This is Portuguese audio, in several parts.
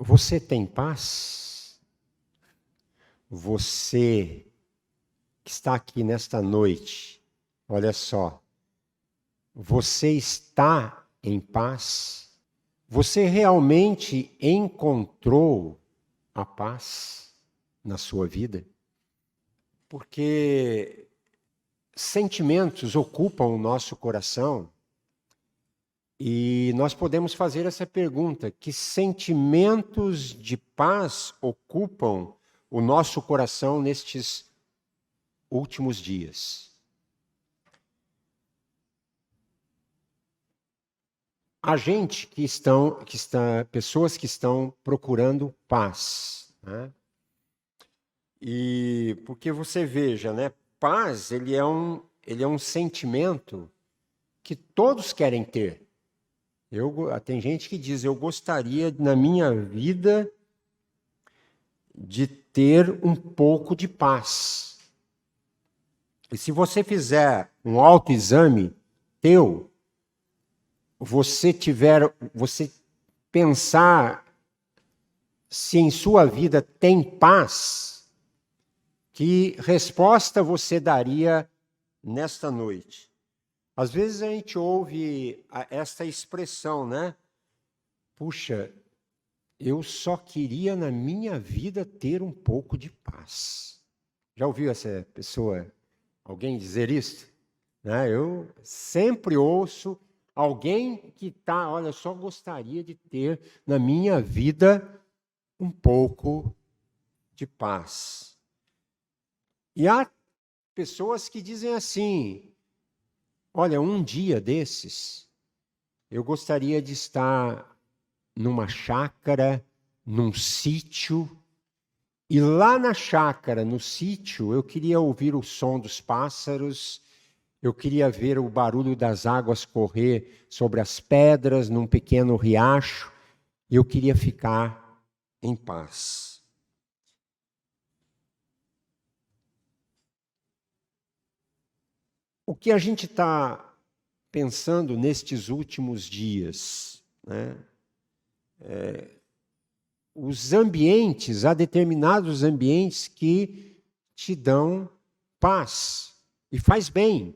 Você tem paz? Você que está aqui nesta noite, olha só, você está em paz? Você realmente encontrou a paz na sua vida? Porque sentimentos ocupam o nosso coração e nós podemos fazer essa pergunta: que sentimentos de paz ocupam o nosso coração nestes últimos dias? Há gente pessoas que estão procurando paz, né? E porque você veja, né? Paz, ele é um sentimento que todos querem ter. Tem gente que diz: eu gostaria na minha vida de ter um pouco de paz. E se você fizer um autoexame teu, você pensar se em sua vida tem paz, que resposta você daria nesta noite? Às vezes a gente ouve esta expressão, né? Puxa, eu só queria na minha vida ter um pouco de paz. Já ouviu essa pessoa, alguém dizer isso? Né? Eu sempre ouço alguém que está, olha, só gostaria de ter na minha vida um pouco de paz. E há pessoas que dizem assim: olha, um dia desses, eu gostaria de estar numa chácara, num sítio, e lá na chácara, no sítio, eu queria ouvir o som dos pássaros, eu queria ver o barulho das águas correr sobre as pedras num pequeno riacho, e eu queria ficar em paz. O que a gente está pensando nestes últimos dias, né? Os ambientes, há determinados ambientes que te dão paz e faz bem.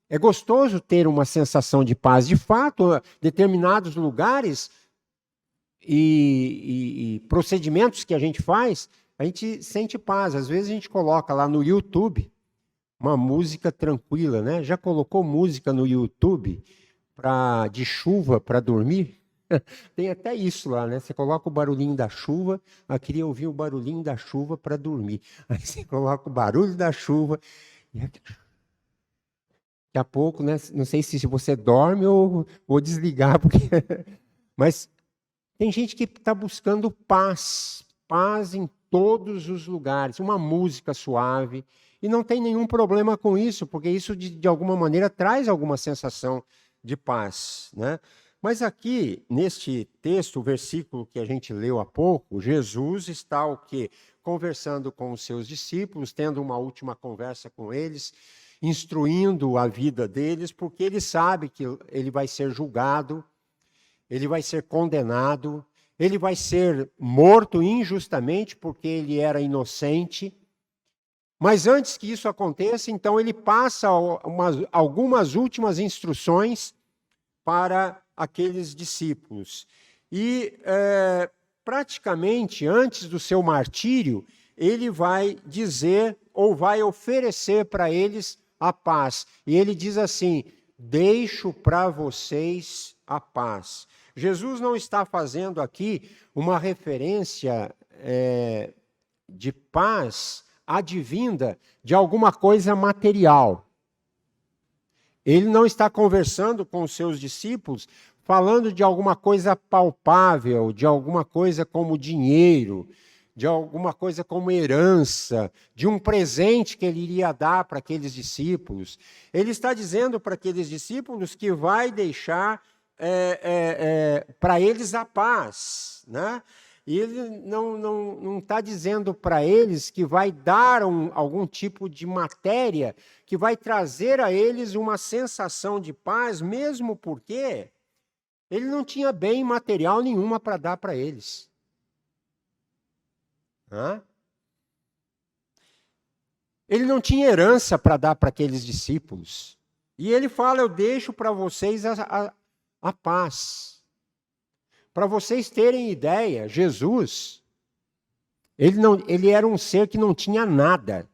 É gostoso ter uma sensação de paz. De fato, determinados lugares e procedimentos que a gente faz, a gente sente paz. Às vezes a gente coloca lá no YouTube uma música tranquila, né? Já colocou música no YouTube de chuva para dormir? Tem até isso lá, né? Você coloca o barulhinho da chuva, eu queria ouvir o barulhinho da chuva para dormir. Aí você coloca o barulho da chuva, e daqui a pouco, né? Não sei se você dorme ou vou desligar, porque... Mas tem gente que está buscando paz, paz em todos os lugares, uma música suave, e não tem nenhum problema com isso, porque isso, de alguma maneira, traz alguma sensação de paz, né? Mas aqui, neste texto, o versículo que a gente leu há pouco, Jesus está o quê? Conversando com os seus discípulos, tendo uma última conversa com eles, instruindo a vida deles, porque ele sabe que ele vai ser julgado, ele vai ser condenado, ele vai ser morto injustamente, porque ele era inocente. Mas antes que isso aconteça, então ele passa algumas últimas instruções para aqueles discípulos. E praticamente antes do seu martírio, ele vai dizer ou vai oferecer para eles a paz. E ele diz assim: deixo para vocês a paz. Jesus não está fazendo aqui uma referência de paz advinda de alguma coisa material. Ele não está conversando com os seus discípulos falando de alguma coisa palpável, de alguma coisa como dinheiro, de alguma coisa como herança, de um presente que ele iria dar para aqueles discípulos. Ele está dizendo para aqueles discípulos que vai deixar para eles a paz, né? E ele não está dizendo para eles que vai dar algum tipo de matéria que vai trazer a eles uma sensação de paz, mesmo porque ele não tinha bem material nenhuma para dar para eles. Hã? Ele não tinha herança para dar para aqueles discípulos. E ele fala, eu deixo para vocês a paz. Para vocês terem ideia, Jesus, ele era um ser que não tinha nada.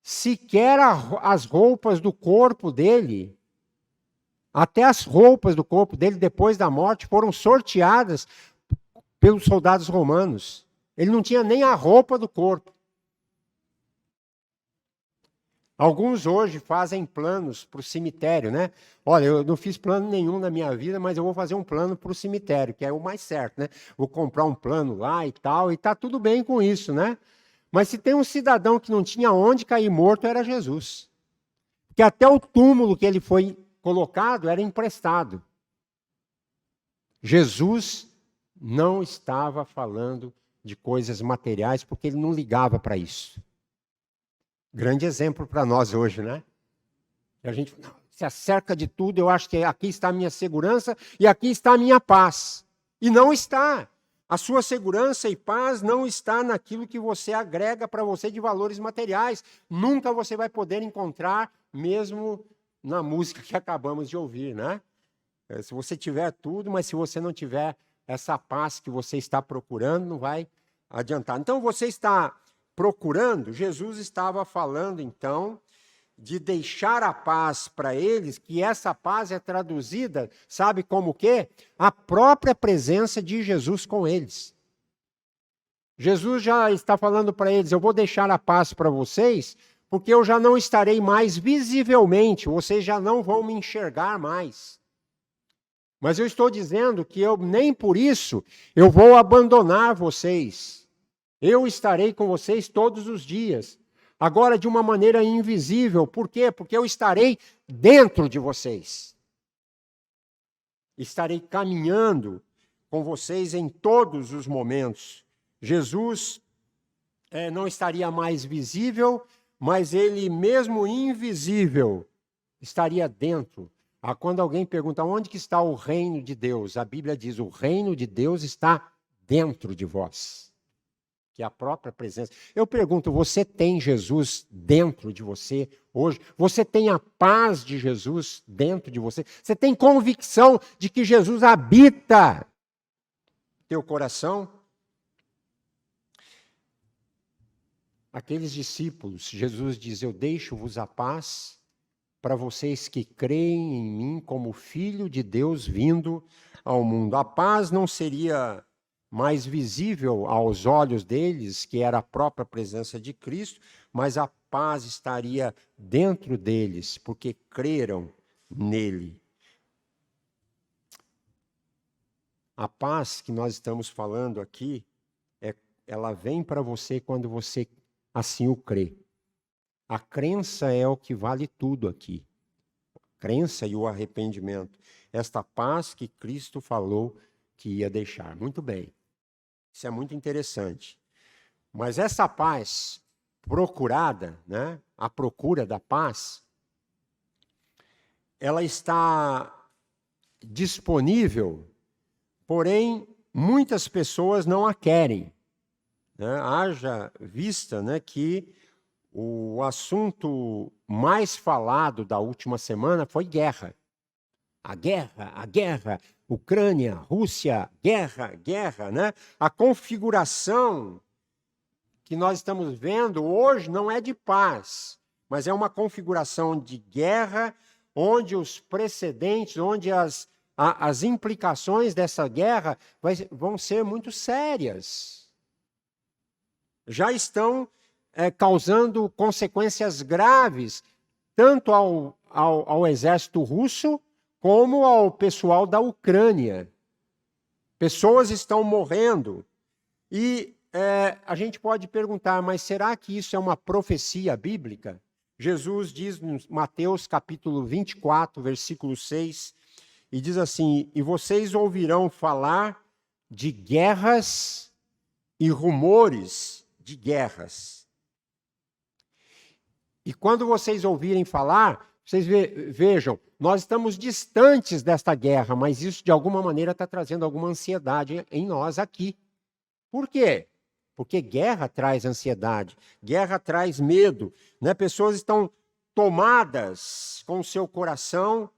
Sequer as roupas do corpo dele, até as roupas do corpo dele depois da morte foram sorteadas pelos soldados romanos. Ele não tinha nem a roupa do corpo. Alguns hoje fazem planos para o cemitério, né? Olha, eu não fiz plano nenhum na minha vida, mas eu vou fazer um plano para o cemitério, que é o mais certo, né? Vou comprar um plano lá e tal, e tá tudo bem com isso, né? Mas se tem um cidadão que não tinha onde cair morto, era Jesus. Porque até o túmulo que ele foi colocado era emprestado. Jesus não estava falando de coisas materiais, porque ele não ligava para isso. Grande exemplo para nós hoje, né? A gente se acerca de tudo, eu acho que aqui está a minha segurança e aqui está a minha paz. E não está. A sua segurança e paz não está naquilo que você agrega para você de valores materiais. Nunca você vai poder encontrar, mesmo na música que acabamos de ouvir, né? Se você tiver tudo, mas se você não tiver essa paz que você está procurando, não vai adiantar. Então, você está procurando, Jesus estava falando, então, de deixar a paz para eles, que essa paz é traduzida, sabe como o quê? A própria presença de Jesus com eles. Jesus já está falando para eles, eu vou deixar a paz para vocês, porque eu já não estarei mais visivelmente, vocês já não vão me enxergar mais. Mas eu estou dizendo que eu nem por isso eu vou abandonar vocês. Eu estarei com vocês todos os dias. Agora de uma maneira invisível. Por quê? Porque eu estarei dentro de vocês. Estarei caminhando com vocês em todos os momentos. Jesus não estaria mais visível, mas ele mesmo invisível estaria dentro. Quando alguém pergunta onde que está o reino de Deus, a Bíblia diz, o reino de Deus está dentro de vós. Que é a própria presença. Eu pergunto, você tem Jesus dentro de você hoje? Você tem a paz de Jesus dentro de você? Você tem convicção de que Jesus habita teu coração? Aqueles discípulos, Jesus diz, eu deixo-vos a paz para vocês que creem em mim como Filho de Deus vindo ao mundo. A paz não seria mais visível aos olhos deles, que era a própria presença de Cristo, mas a paz estaria dentro deles, porque creram nele. A paz que nós estamos falando aqui, ela vem para você quando você assim o crê. A crença é o que vale tudo aqui. A crença e o arrependimento. Esta paz que Cristo falou que ia deixar. Muito bem. Isso é muito interessante. Mas essa paz procurada, né, a procura da paz, ela está disponível, porém, muitas pessoas não a querem. Né? Haja vista, né, que o assunto mais falado da última semana foi guerra. A guerra, Ucrânia, Rússia, guerra, né? A configuração que nós estamos vendo hoje não é de paz, mas é uma configuração de guerra, onde os precedentes, onde as implicações dessa guerra vão ser muito sérias. Já estão causando consequências graves, tanto ao exército russo, como ao pessoal da Ucrânia. Pessoas estão morrendo. E a gente pode perguntar, mas será que isso é uma profecia bíblica? Jesus diz em Mateus capítulo 24, versículo 6, e diz assim, e vocês ouvirão falar de guerras e rumores de guerras. E quando vocês ouvirem falar, vocês vejam, nós estamos distantes desta guerra, mas isso de alguma maneira está trazendo alguma ansiedade em nós aqui. Por quê? Porque guerra traz ansiedade, guerra traz medo, né? Pessoas estão tomadas com o seu coração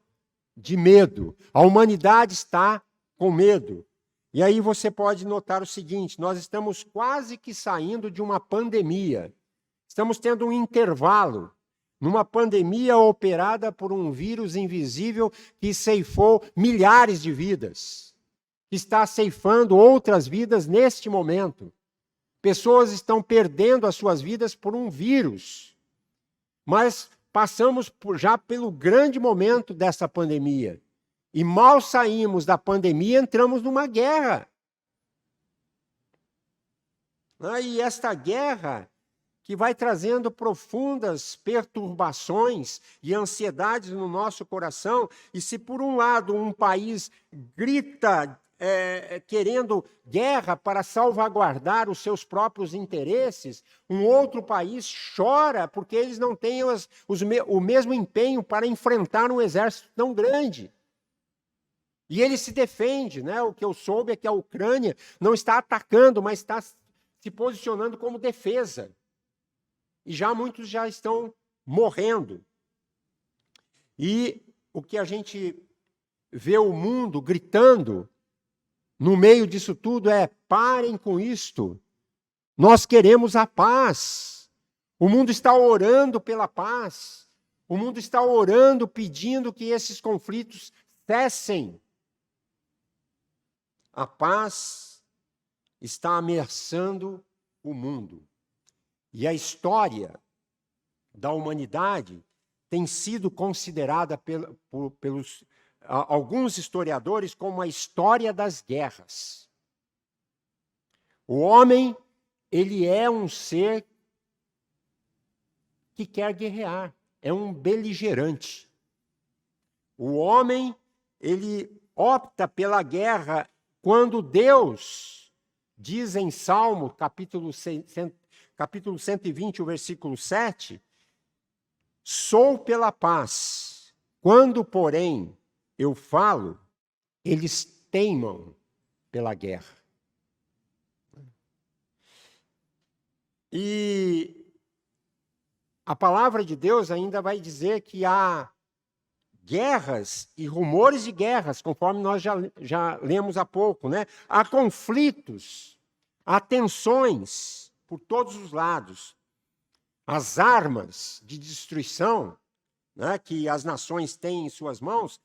de medo. A humanidade está com medo. E aí você pode notar o seguinte: nós estamos quase que saindo de uma pandemia. Estamos tendo um intervalo numa pandemia operada por um vírus invisível que ceifou milhares de vidas, que está ceifando outras vidas neste momento. Pessoas estão perdendo as suas vidas por um vírus. Mas passamos já pelo grande momento dessa pandemia. E mal saímos da pandemia, entramos numa guerra. E esta guerra que vai trazendo profundas perturbações e ansiedades no nosso coração. E se, por um lado, um país grita querendo guerra para salvaguardar os seus próprios interesses, um outro país chora porque eles não têm o mesmo empenho para enfrentar um exército tão grande. E ele se defende, né? O que eu soube é que a Ucrânia não está atacando, mas está se posicionando como defesa. E muitos já estão morrendo. E o que a gente vê o mundo gritando no meio disso tudo é: parem com isto. Nós queremos a paz. O mundo está orando pela paz. O mundo está orando, pedindo que esses conflitos cessem. A paz está ameaçando o mundo. E a história da humanidade tem sido considerada pelos alguns historiadores como a história das guerras. O homem, ele é um ser que quer guerrear, é um beligerante. O homem, ele opta pela guerra quando Deus diz em Salmo, capítulo 120, o versículo 7, sou pela paz. Quando, porém, eu falo, eles teimam pela guerra. E a palavra de Deus ainda vai dizer que há guerras e rumores de guerras, conforme nós já lemos há pouco, né? Há conflitos, há tensões por todos os lados. As armas de destruição, né, que as nações têm em suas mãos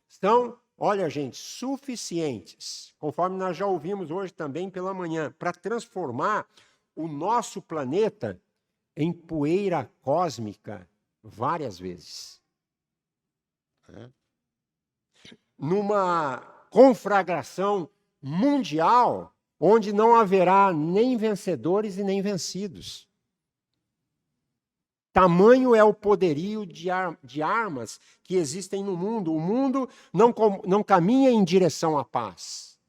são, olha, gente, suficientes, conforme nós já ouvimos hoje também pela manhã, para transformar o nosso planeta em poeira cósmica várias vezes. Numa conflagração mundial, onde não haverá nem vencedores e nem vencidos. Tamanho é o poderio de armas que existem no mundo. O mundo não caminha em direção à paz.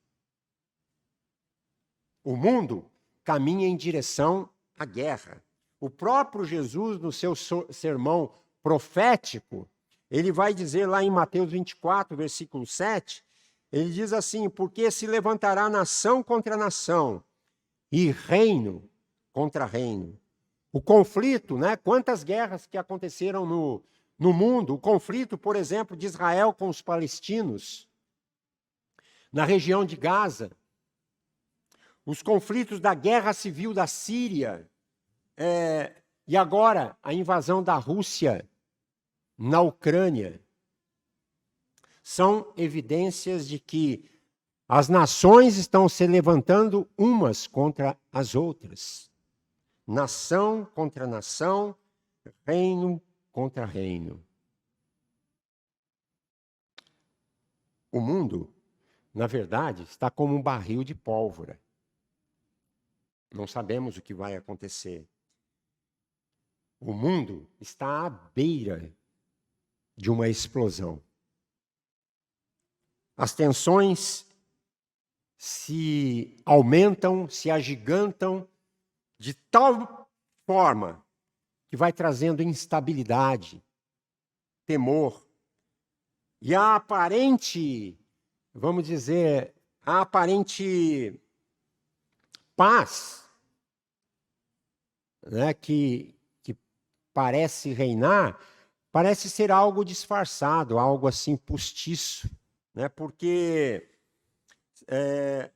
O mundo caminha em direção à guerra. O próprio Jesus, no seu sermão profético, ele vai dizer lá em Mateus 24, versículo 7, ele diz assim: porque se levantará nação contra nação e reino contra reino. O conflito, né? Quantas guerras que aconteceram no mundo. O conflito, por exemplo, de Israel com os palestinos, na região de Gaza. Os conflitos da guerra civil da Síria. E agora, a invasão da Rússia na Ucrânia. São evidências de que as nações estão se levantando umas contra as outras. Nação contra nação, reino contra reino. O mundo, na verdade, está como um barril de pólvora. Não sabemos o que vai acontecer. O mundo está à beira de uma explosão. As tensões se aumentam, se agigantam, de tal forma que vai trazendo instabilidade, temor. E a aparente, vamos dizer, a aparente paz né, que parece reinar, parece ser algo disfarçado, algo assim postiço, né? Porque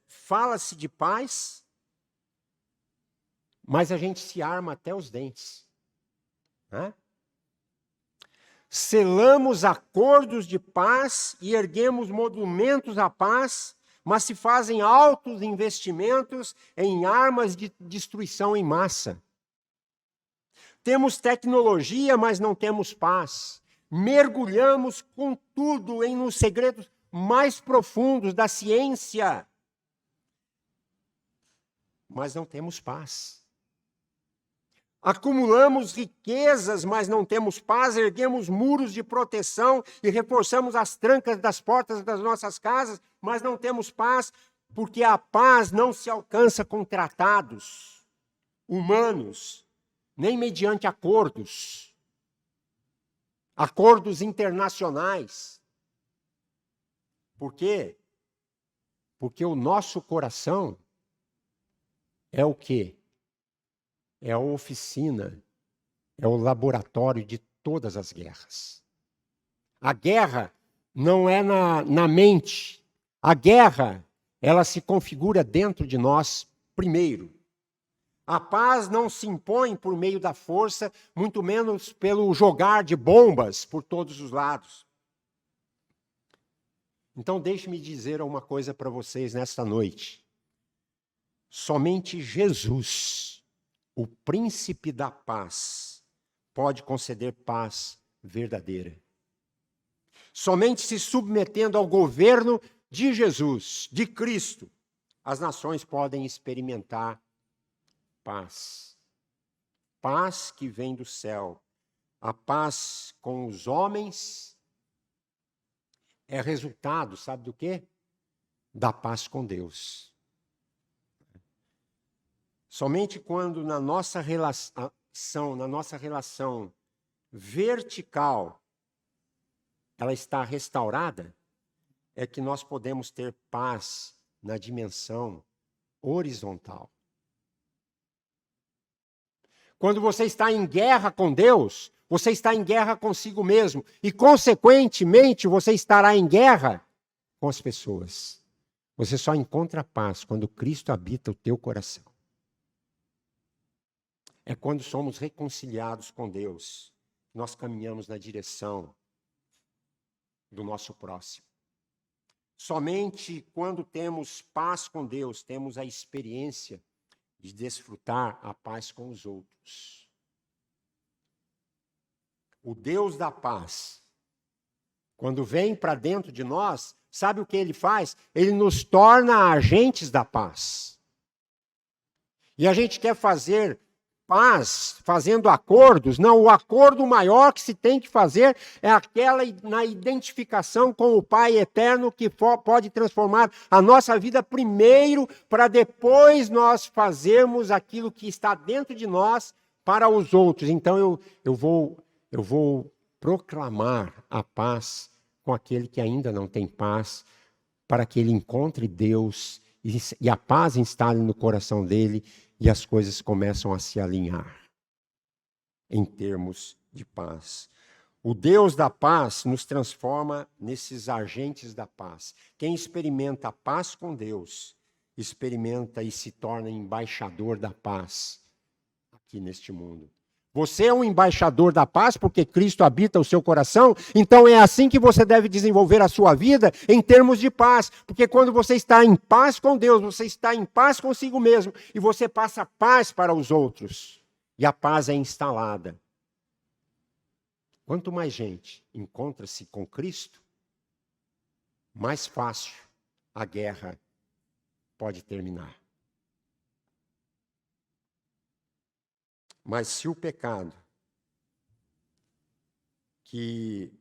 fala-se de paz, mas a gente se arma até os dentes, né? Selamos acordos de paz e erguemos monumentos à paz, mas se fazem altos investimentos em armas de destruição em massa. Temos tecnologia, mas não temos paz. Mergulhamos, contudo, nos segredos mais profundos da ciência, mas não temos paz. Acumulamos riquezas, mas não temos paz, erguemos muros de proteção e reforçamos as trancas das portas das nossas casas, mas não temos paz, porque a paz não se alcança com tratados humanos, nem mediante acordos internacionais. Por quê? Porque o nosso coração é o quê? É a oficina, é o laboratório de todas as guerras. A guerra não é na mente. A guerra, ela se configura dentro de nós primeiro. A paz não se impõe por meio da força, muito menos pelo jogar de bombas por todos os lados. Então, deixe-me dizer uma coisa para vocês nesta noite. Somente Jesus, o príncipe da paz, pode conceder paz verdadeira. Somente se submetendo ao governo de Jesus, de Cristo, as nações podem experimentar paz. Paz que vem do céu. A paz com os homens é resultado, sabe do quê? Da paz com Deus. Somente quando na nossa relação vertical, ela está restaurada, é que nós podemos ter paz na dimensão horizontal. Quando você está em guerra com Deus, você está em guerra consigo mesmo. E, consequentemente, você estará em guerra com as pessoas. Você só encontra paz quando Cristo habita o teu coração. É quando somos reconciliados com Deus, nós caminhamos na direção do nosso próximo. Somente quando temos paz com Deus, temos a experiência de desfrutar a paz com os outros. O Deus da paz, quando vem para dentro de nós, sabe o que ele faz? Ele nos torna agentes da paz. E a gente quer fazer paz, fazendo acordos. Não, o acordo maior que se tem que fazer é aquela na identificação com o Pai eterno, que pode transformar a nossa vida primeiro, para depois nós fazermos aquilo que está dentro de nós para os outros. Então eu vou proclamar a paz com aquele que ainda não tem paz, para que ele encontre Deus e a paz instale no coração dele, e as coisas começam a se alinhar em termos de paz. O Deus da paz nos transforma nesses agentes da paz. Quem experimenta a paz com Deus, experimenta e se torna embaixador da paz aqui neste mundo. Você é um embaixador da paz porque Cristo habita o seu coração, então é assim que você deve desenvolver a sua vida em termos de paz, porque quando você está em paz com Deus, você está em paz consigo mesmo e você passa paz para os outros, e a paz é instalada. Quanto mais gente encontra-se com Cristo, mais fácil a guerra pode terminar. Mas se o pecado que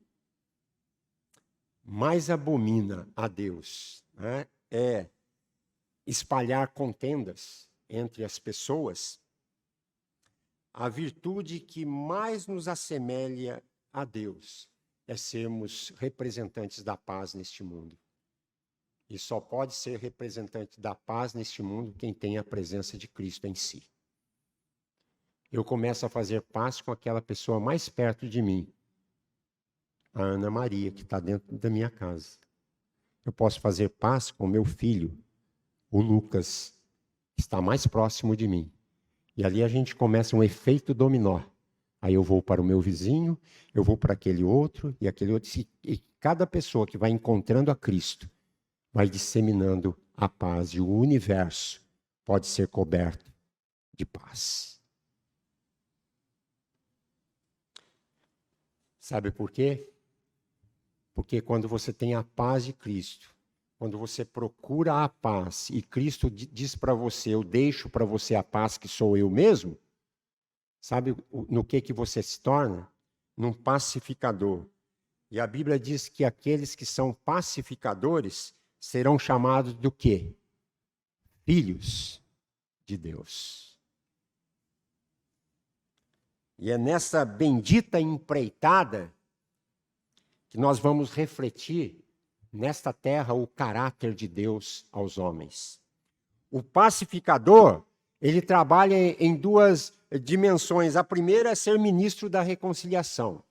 mais abomina a Deus, né, é espalhar contendas entre as pessoas, a virtude que mais nos assemelha a Deus é sermos representantes da paz neste mundo. E só pode ser representante da paz neste mundo quem tem a presença de Cristo em si. eu começo a fazer paz com aquela pessoa mais perto de mim, a Ana Maria, que está dentro da minha casa. Eu posso fazer paz com meu filho, o Lucas, que está mais próximo de mim. E ali a gente começa um efeito dominó. Aí eu vou para o meu vizinho, eu vou para aquele outro e aquele outro. E cada pessoa que vai encontrando a Cristo vai disseminando a paz. E o universo pode ser coberto de paz. Sabe por quê? Porque quando você tem a paz de Cristo, quando você procura a paz e Cristo diz para você, eu deixo para você a paz que sou eu mesmo, sabe no que você se torna? Num pacificador. E a Bíblia diz que aqueles que são pacificadores serão chamados do quê? Filhos de Deus. E é nessa bendita empreitada que nós vamos refletir nesta terra o caráter de Deus aos homens. O pacificador, ele trabalha em duas dimensões. A primeira é ser ministro da reconciliação,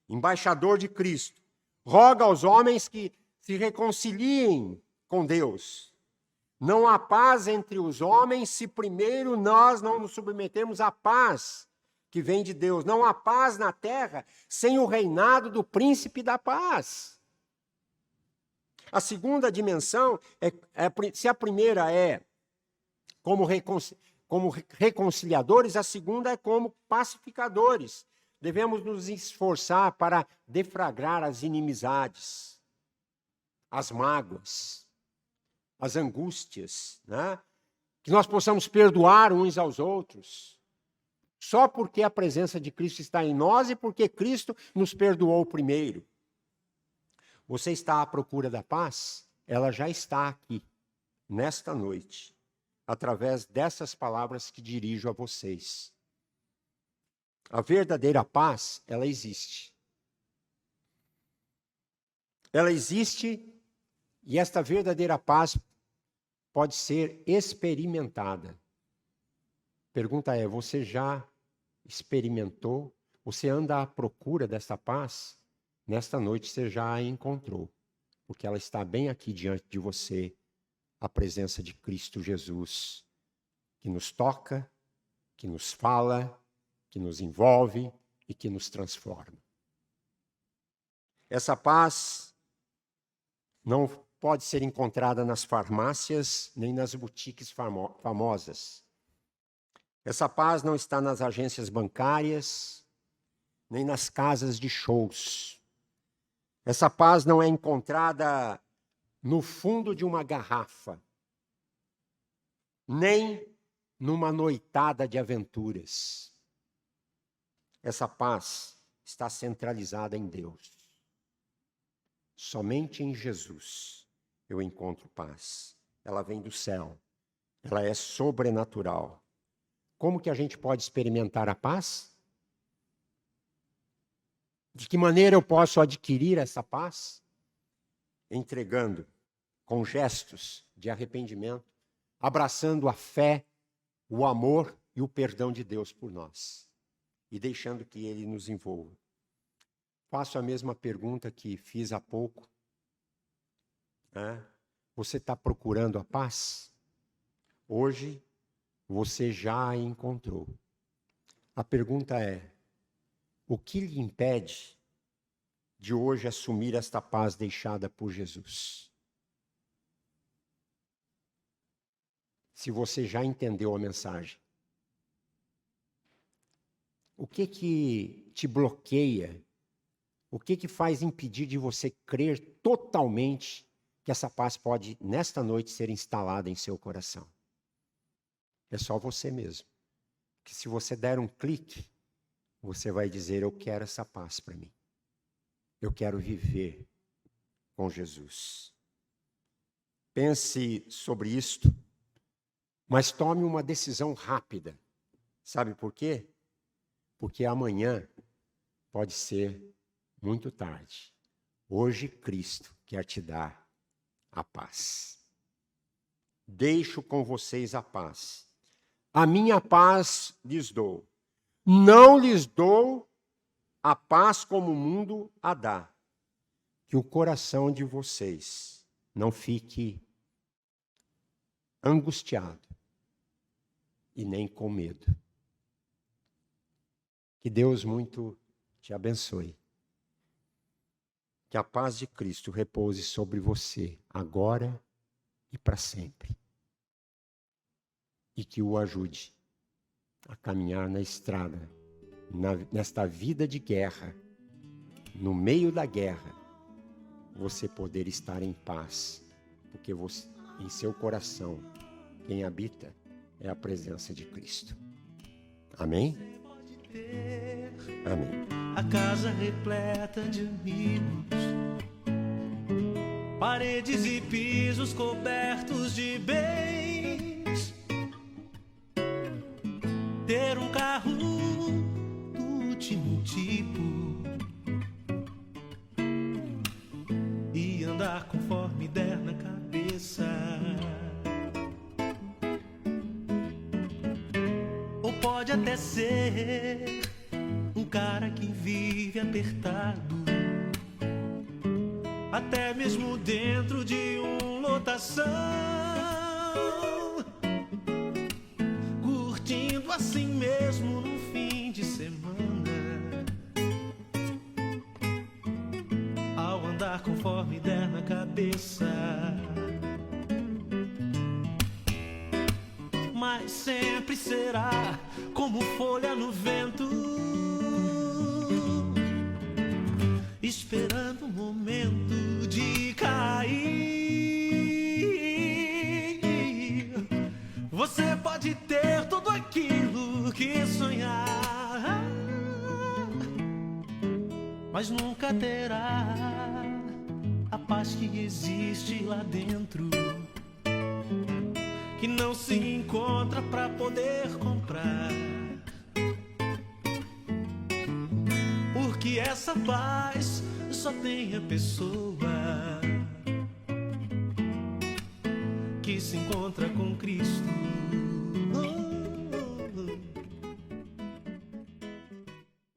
embaixador de Cristo. Roga aos homens que se reconciliem com Deus. Não há paz entre os homens se primeiro nós não nos submetermos à paz que vem de Deus. Não há paz na terra sem o reinado do príncipe da paz. A segunda dimensão, se a primeira é como reconciliadores, a segunda é como pacificadores. Devemos nos esforçar para deflagrar as inimizades, as mágoas, as angústias, né? Que nós possamos perdoar uns aos outros, só porque a presença de Cristo está em nós e porque Cristo nos perdoou primeiro. Você está à procura da paz? Ela já está aqui, nesta noite, através dessas palavras que dirijo a vocês. A verdadeira paz, ela existe. Ela existe e esta verdadeira paz pode ser experimentada. Pergunta é, você já experimentou? Você anda à procura dessa paz? Nesta noite você já a encontrou, porque ela está bem aqui diante de você, a presença de Cristo Jesus, que nos toca, que nos fala, que nos envolve e que nos transforma. Essa paz não pode ser encontrada nas farmácias nem nas boutiques famosas. Essa paz não está nas agências bancárias, nem nas casas de shows. Essa paz não é encontrada no fundo de uma garrafa, nem numa noitada de aventuras. Essa paz está centralizada em Deus. Somente em Jesus eu encontro paz. Ela vem do céu. Ela é sobrenatural. Como que a gente pode experimentar a paz? De que maneira eu posso adquirir essa paz? Entregando com gestos de arrependimento, abraçando a fé, o amor e o perdão de Deus por nós e deixando que Ele nos envolva. Faço a mesma pergunta que fiz há pouco. Você está procurando a paz? Hoje você já a encontrou. A pergunta é: o que lhe impede de hoje assumir esta paz deixada por Jesus? Se você já entendeu a mensagem. O que te bloqueia? O que faz impedir de você crer totalmente que essa paz pode, nesta noite, ser instalada em seu coração? É só você mesmo. Que se você der um clique, você vai dizer, eu quero essa paz para mim. Eu quero viver com Jesus. Pense sobre isto, mas tome uma decisão rápida. Sabe por quê? Porque amanhã pode ser muito tarde. Hoje Cristo quer te dar a paz. Deixo com vocês a paz. A minha paz lhes dou. Não lhes dou a paz como o mundo a dá. Que o coração de vocês não fique angustiado e nem com medo. Que Deus muito te abençoe. Que a paz de Cristo repouse sobre você, agora e para sempre. E que o ajude a caminhar na estrada, nesta vida de guerra, no meio da guerra, você poder estar em paz, porque você, em seu coração, quem habita é a presença de Cristo. Amém? Amém. A casa repleta de amigos, paredes e pisos cobertos de bens, ter um carro do último tipo e andar conforme der na cabeça. Ou pode até ser um cara que vive apertado, até mesmo dentro de lotação, curtindo assim mesmo no fim de semana, ao andar conforme der na cabeça. Mas sempre será como folha no vento, esperando o momento de cair. Você pode ter tudo aquilo que sonhar, mas nunca terá a paz que existe lá dentro, que não se encontra pra poder comprar. Porque essa paz só tem a pessoa que se encontra com Cristo.